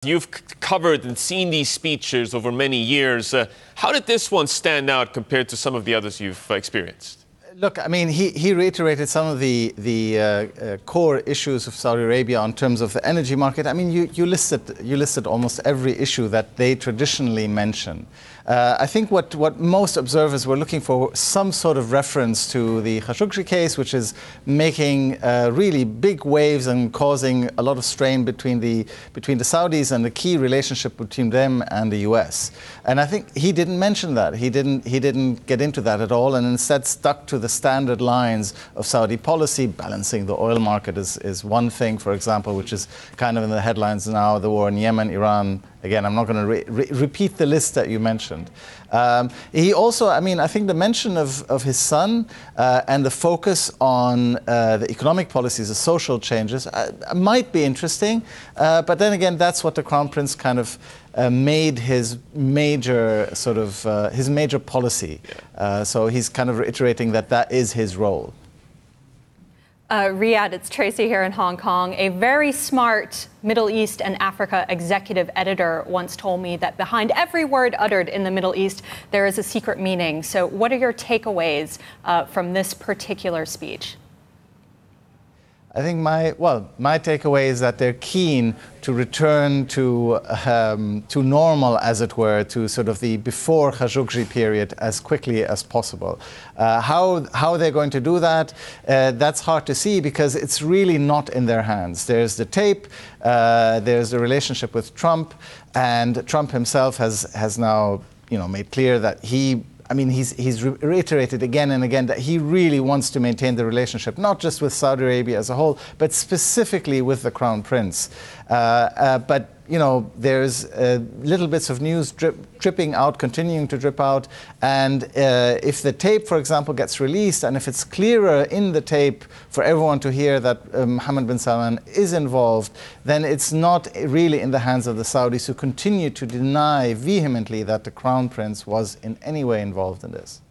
You've covered and seen these speeches over many years. How did this one stand out compared to some of the others you've experienced? Look, I mean, he reiterated some of the core issues of Saudi Arabia in terms of the energy market. I mean, you listed almost every issue that they traditionally mention. I think what most observers were looking for some sort of reference to the Khashoggi case, which is making really big waves and causing a lot of strain between the Saudis and the key relationship between them and the US. And I think he didn't mention that. He didn't get into that at all, and instead stuck to the standard lines of Saudi policy. Balancing the oil market is one thing, for example, which is kind of in the headlines now. The war in Yemen, Iran. Again, I'm not going to repeat the list that you mentioned. He also, I mean, I think the mention of his son and the focus on the economic policies, the social changes, might be interesting. But then again, that's what the Crown Prince kind of made his major his major policy. So he's kind of reiterating that is his role. Riad, it's Tracy here in Hong Kong. A very smart Middle East and Africa executive editor once told me that behind every word uttered in the Middle East, there is a secret meaning. So what are your takeaways from this particular speech? I think my takeaway is that they're keen to return to normal, as it were, to sort of the before Khashoggi period as quickly as possible. How they're going to do that, that's hard to see because it's really not in their hands. There's the tape, there's the relationship with Trump, and Trump himself has now made clear that he's reiterated again and again that he really wants to maintain the relationship, not just with Saudi Arabia as a whole, but specifically with the Crown Prince. But there's little bits of news dripping out, continuing to drip out. And if the tape, for example, gets released, and if it's clearer in the tape for everyone to hear that Mohammed bin Salman is involved, then it's not really in the hands of the Saudis, who continue to deny vehemently that the Crown Prince was in any way involved in this.